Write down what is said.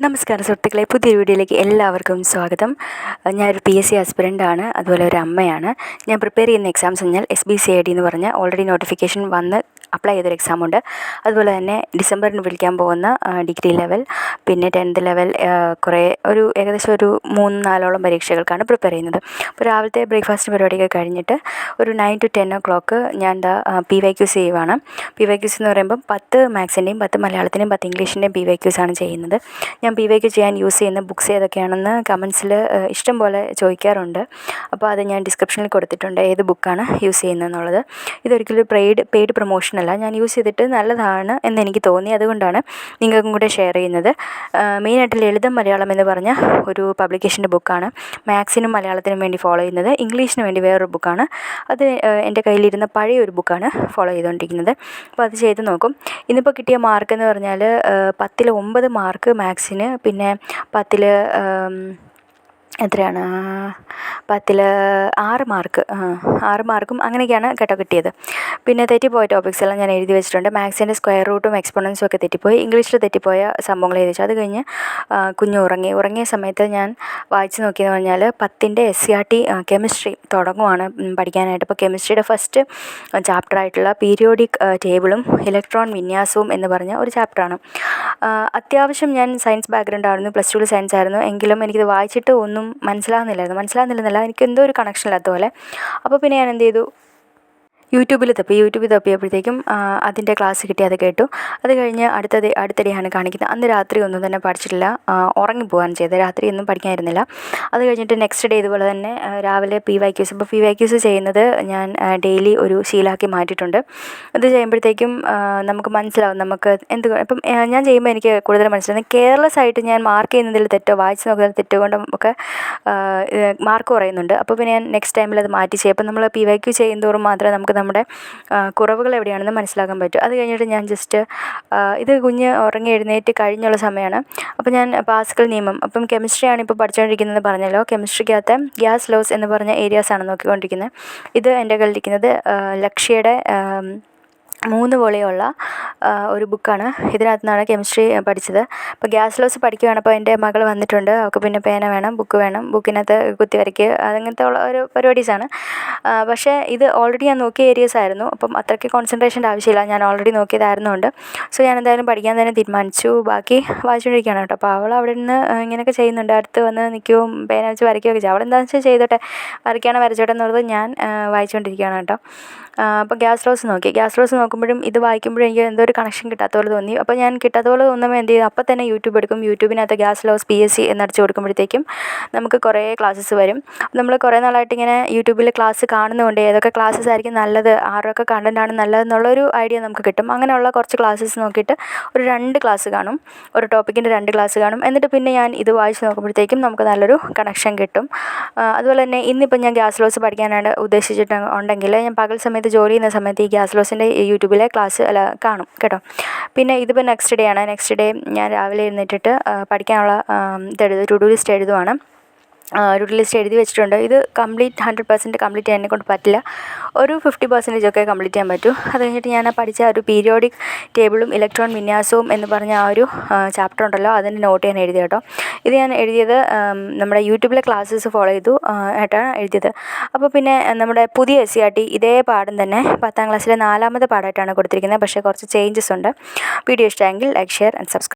നമസ്കാരം സുഹൃത്തുക്കളെ, പുതിയൊരു വീഡിയോയിലേക്ക് എല്ലാവർക്കും സ്വാഗതം. ഞാനൊരു PSC ആസ്പിരൻ്റാണ്, അതുപോലെ ഒരു അമ്മയാണ്. ഞാൻ പ്രിപ്പയർ ചെയ്യുന്ന എക്സാംസ് കഴിഞ്ഞാൽ SBCID എന്ന് പറഞ്ഞ ഓൾറെഡി നോട്ടിഫിക്കേഷൻ വന്ന് അപ്ലൈ ചെയ്തൊരു എക്സാമുണ്ട്. അതുപോലെ തന്നെ ഡിസംബറിന് വിളിക്കാൻ പോകുന്ന ഡിഗ്രി ലെവൽ, പിന്നെ 10th ലെവൽ, ഏകദേശം ഒരു 3-4ഓളം പരീക്ഷകൾക്കാണ് പ്രിപ്പയർ ചെയ്യുന്നത്. അപ്പോൾ രാവിലത്തെ ബ്രേക്ക്ഫാസ്റ്റ് പരിപാടിയൊക്കെ കഴിഞ്ഞിട്ട് ഒരു 9 to 10 o'clock ഞാൻ PYQs ചെയ്യുവാണ്. PYQs എന്ന് പറയുമ്പം 10 മാത്സിൻ്റെയും 10 മലയാളത്തിൻ്റെയും 10 ഇംഗ്ലീഷിൻ്റെയും PYQs ആണ് ചെയ്യുന്നത്. ഞാൻ PYQ ചെയ്യാൻ യൂസ് ചെയ്യുന്ന ബുക്സ് ഏതൊക്കെയാണെന്ന് കമൻസിൽ ഇഷ്ടം പോലെ ചോദിക്കാറുണ്ട്. അപ്പോൾ അത് ഞാൻ ഡിസ്ക്രിപ്ഷനിൽ കൊടുത്തിട്ടുണ്ട്, ഏത് ബുക്കാണ് യൂസ് ചെയ്യുന്നതെന്നുള്ളത്. ഇതൊരിക്കലും പെയ്ഡ് പ്രൊമോഷനല്ല, ഞാൻ യൂസ് ചെയ്തിട്ട് നല്ലതാണ് എന്നെനിക്ക് തോന്നി, അതുകൊണ്ടാണ് നിങ്ങൾക്കും കൂടെ ഷെയർ ചെയ്യുന്നത്. മെയിനായിട്ട് ലളിതം മലയാളം എന്ന് പറഞ്ഞ ഒരു പബ്ലിക്കേഷൻ്റെ ബുക്കാണ് മാത്സിനും മലയാളത്തിനും വേണ്ടി ഫോളോ ചെയ്യുന്നത്. ഇംഗ്ലീഷിന് വേണ്ടി വേറൊരു ബുക്കാണ്, അത് എൻ്റെ കയ്യിലിരുന്ന പഴയ ഒരു ബുക്കാണ് ഫോളോ ചെയ്തുകൊണ്ടിരിക്കുന്നത്. അപ്പോൾ അത് ചെയ്ത് നോക്കും. ഇന്നിപ്പോൾ കിട്ടിയ മാർക്ക് എന്ന് പറഞ്ഞാൽ 10ൽ 9 മാർക്ക് മാത്സിന്, പിന്നെ 10ൽ എത്രയാണ്, 10ൽ 6 മാർക്ക്, 6 മാർക്കും അങ്ങനെയൊക്കെയാണ് കേട്ടോ കിട്ടിയത്. പിന്നെ തെറ്റിപ്പോയ ടോപ്പിക്സ് എല്ലാം ഞാൻ എഴുതി വെച്ചിട്ടുണ്ട്. മാത്സിൻ്റെ സ്ക്വയർ റൂട്ടും എക്സ്പോണൻസും ഒക്കെ തെറ്റിപ്പോയി. ഇംഗ്ലീഷിൽ തെറ്റിപ്പോയ സംഭവങ്ങൾ എഴുതി വെച്ചു. അത് കഴിഞ്ഞ് കുഞ്ഞ് ഉറങ്ങിയ സമയത്ത് ഞാൻ വായിച്ച് നോക്കിയെന്ന് പറഞ്ഞാൽ 10ൻ്റെ SCRT കെമിസ്ട്രി തുടങ്ങുവാണ് പഠിക്കാനായിട്ട്. അപ്പോൾ കെമിസ്ട്രിയുടെ ഫസ്റ്റ് ചാപ്റ്ററായിട്ടുള്ള പീരിയോഡിക് ടേബിളും ഇലക്ട്രോൺ വിന്യാസവും എന്ന് പറഞ്ഞ ഒരു ചാപ്റ്ററാണ്. അത്യാവശ്യം ഞാൻ സയൻസ് ബാക്ക്ഗ്രൗണ്ട് ആയിരുന്നു, +2 സയൻസ് ആയിരുന്നു. എങ്കിലും എനിക്കിത് വായിച്ചിട്ട് ഒന്നും മനസ്സിലാകുന്നില്ലെന്നല്ല, എനിക്ക് എന്തോ ഒരു കണക്ഷൻ ഇല്ലാത്ത പോലെ. അപ്പോൾ പിന്നെ ഞാൻ എന്ത് ചെയ്തു, യൂട്യൂബിൽ തപ്പിയപ്പോഴത്തേക്കും അതിൻ്റെ ക്ലാസ് കിട്ടി, അത് കേട്ടു. അത് കഴിഞ്ഞ് അടുത്തിടെയാണ് കാണിക്കുന്നത്. അന്ന് രാത്രി ഒന്നും തന്നെ പഠിച്ചിട്ടില്ല, ഉറങ്ങിപ്പോവാൻ ചെയ്തത്. രാത്രി ഒന്നും പഠിക്കാനിരുന്നില്ല. അത് കഴിഞ്ഞിട്ട് നെക്സ്റ്റ് ഡേ ഇതുപോലെ തന്നെ രാവിലെ PYQs. ഇപ്പോൾ PYQs ചെയ്യുന്നത് ഞാൻ ഡെയിലി ഒരു ശീലമാക്കി മാറ്റിയിട്ടുണ്ട്. ഇത് ചെയ്യുമ്പോഴത്തേക്കും നമുക്ക് മനസ്സിലാവും, നമുക്ക് ഇപ്പം ഞാൻ ചെയ്യുമ്പോൾ എനിക്ക് കൂടുതൽ മനസ്സിലാവുന്നത് കെയർലെസ് ആയിട്ട് ഞാൻ മാർക്ക് ചെയ്യുന്നതിൽ തെറ്റോ വായിച്ച് നോക്കുന്നതിൽ തെറ്റോ കൊണ്ടും ഒക്കെ മാർക്ക് കുറയുന്നുണ്ട്. അപ്പോൾ പിന്നെ ഞാൻ നെക്സ്റ്റ് ടൈമിൽ അത് മാറ്റി ചെയ്യും. അപ്പോൾ നമ്മൾ PYQ ചെയ്യുന്നതോറും മാത്രമേ നമുക്ക് നമ്മുടെ കുറവുകൾ എവിടെയാണെന്ന് മനസ്സിലാക്കാൻ പറ്റും. അത് കഴിഞ്ഞിട്ട് ഞാൻ ജസ്റ്റ് ഇത് കുഞ്ഞ് ഉറങ്ങി എഴുന്നേറ്റ് കഴിഞ്ഞുള്ള സമയമാണ്. അപ്പോൾ ഞാൻ പാസ്കൽ നിയമം, അപ്പം കെമിസ്ട്രിയാണ് ഇപ്പോൾ പഠിച്ചുകൊണ്ടിരിക്കുന്നത് പറഞ്ഞല്ലോ. കെമിസ്ട്രിക്കകത്ത് ഗ്യാസ് ലോസ് എന്ന് പറഞ്ഞ ഏരിയാസാണ് നോക്കിക്കൊണ്ടിരിക്കുന്നത്. ഇത് എൻ്റെ കയ്യിലിരിക്കുന്നത് ലക്ഷ്യയുടെ 3 വോളിയുള്ള ഒരു ബുക്കാണ്. ഇതിനകത്ത് നിന്നാണ് കെമിസ്ട്രി പഠിച്ചത്. അപ്പോൾ ഗ്യാസ് ലോസ് പഠിക്കുകയാണ്. അപ്പോൾ എൻ്റെ മകൾ വന്നിട്ടുണ്ട്, അവൾക്ക് പിന്നെ പേന വേണം, ബുക്ക് വേണം, ബുക്കിനകത്ത് കുത്തി വരയ്ക്കുക, അങ്ങനത്തെ ഉള്ള ഒരു പരിപാടീസാണ്. പക്ഷേ ഇത് ഓൾറെഡി ഞാൻ നോക്കിയ ഏരിയസ് ആയിരുന്നു. അപ്പം അത്രയ്ക്ക് കോൺസെൻട്രേഷൻ്റെ ആവശ്യമില്ല, ഞാൻ ഓൾറെഡി നോക്കിയതായിരുന്നുകൊണ്ട്. സോ ഞാൻ എന്തായാലും പഠിക്കാൻ തന്നെ തീരുമാനിച്ചു. ബാക്കി വായിച്ചുകൊണ്ടിരിക്കുകയാണ് കേട്ടോ. അപ്പോൾ അവൾ അവിടെ നിന്ന് ഇങ്ങനെയൊക്കെ ചെയ്യുന്നുണ്ട്, അടുത്ത് വന്ന് നിൽക്കുകയും പേന വെച്ച് വരയ്ക്കുകയൊക്കെ ചെയ്യും. അവളെന്താണെന്ന് വെച്ചാൽ ചെയ്തോട്ടെ, വരയ്ക്കട്ടെ എന്നുള്ളത് ഞാൻ വായിച്ചുകൊണ്ടിരിക്കുകയാണ് കേട്ടോ. അപ്പോൾ ഗ്യാസ് ലോസ് നോക്കുമ്പോഴും ഇത് വായിക്കുമ്പോഴും എനിക്ക് എന്തോ ഒരു കണക്ഷൻ കിട്ടാത്ത പോലെ തോന്നി. അപ്പോൾ ഞാൻ കിട്ടാത്ത പോലെ തോന്നുമ്പോൾ എന്ത് ചെയ്യും, അപ്പോൾ തന്നെ യൂട്യൂബ് എടുക്കും. യൂട്യൂബിനകത്ത് ഗ്യാസ് ലോസ് PSC എന്നടിച്ച് കൊടുക്കുമ്പോഴത്തേക്കും നമുക്ക് കുറേ ക്ലാസ്സസ് വരും. നമ്മൾ കുറേ നാളായിട്ട് ഇങ്ങനെ യൂട്യൂബിൽ ക്ലാസ് കാണുന്നതുകൊണ്ട് ഏതൊക്കെ ക്ലാസ്സസ് ആയിരിക്കും നല്ലത്, ആരൊക്കെ കണ്ടൻറ്റാണ് നല്ലതെന്നുള്ളൊരു ഐഡിയ നമുക്ക് കിട്ടും. അങ്ങനെയുള്ള കുറച്ച് ക്ലാസ്സസ് നോക്കിയിട്ട് ഒരു 2 ക്ലാസ് കാണും, ഒരു ടോപ്പിക്കിൻ്റെ 2 ക്ലാസ് കാണും. എന്നിട്ട് പിന്നെ ഞാൻ ഇത് വായിച്ച് നോക്കുമ്പോഴത്തേക്കും നമുക്ക് നല്ലൊരു കണക്ഷൻ കിട്ടും. അതുപോലെ തന്നെ ഇന്നിപ്പം ഞാൻ ഗ്യാസ് ലോസ് പഠിക്കാനാണ് ഉദ്ദേശിച്ചിട്ടുണ്ടെങ്കിൽ ഞാൻ പകൽ സമയത്ത് ജോലി ചെയ്യുന്ന സമയത്ത് ഈ ഗ്യാസ് ലോസിൻ്റെ യൂട്യൂബിലെ ക്ലാസ് കാണും കേട്ടോ. പിന്നെ ഇതിപ്പോൾ നെക്സ്റ്റ് ഡേ ആണ്. നെക്സ്റ്റ് ഡേ ഞാൻ രാവിലെ എഴുന്നേറ്റിട്ട് പഠിക്കാനുള്ള ടു ഡു ലിസ്റ്റ് എഴുതുവാണ്. ടു ഡു ലിസ്റ്റ് എഴുതി വെച്ചിട്ടുണ്ട്. ഇത് 100% കംപ്ലീറ്റ് ചെയ്യാൻ എന്നെക്കൊണ്ട് പറ്റില്ല, ഒരു 50% ഒക്കെ കംപ്ലീറ്റ് ചെയ്യാൻ പറ്റൂ. അത് കഴിഞ്ഞിട്ട് ഞാൻ പഠിച്ച ഒരു പീരിയോഡിക് ടേബിളും ഇലക്ട്രോൺ വിന്യാസവും എന്ന് പറഞ്ഞ ആ ഒരു ചാപ്റ്റർ ഉണ്ടല്ലോ, അതിൻ്റെ നോട്ട് ഞാൻ എഴുതി കേട്ടോ. ഇത് ഞാൻ എഴുതിയത് നമ്മുടെ യൂട്യൂബിലെ ക്ലാസ്സസ് ഫോളോ ചെയ്തു ആയിട്ടാണ് എഴുതിയത്. അപ്പോൾ പിന്നെ നമ്മുടെ പുതിയ SCRT ഇതേ പാഠം തന്നെ 10ാം ക്ലാസ്സിലെ 4ാമത്തെ പാഠമായിട്ടാണ് കൊടുത്തിരിക്കുന്നത്. പക്ഷേ കുറച്ച് ചേഞ്ചസ് ഉണ്ട്. വീഡിയോ ഇഷ്ടമെങ്കിൽ ലൈക്ക്, ഷെയർ ആൻഡ് സബ്സ്ക്രൈബ്.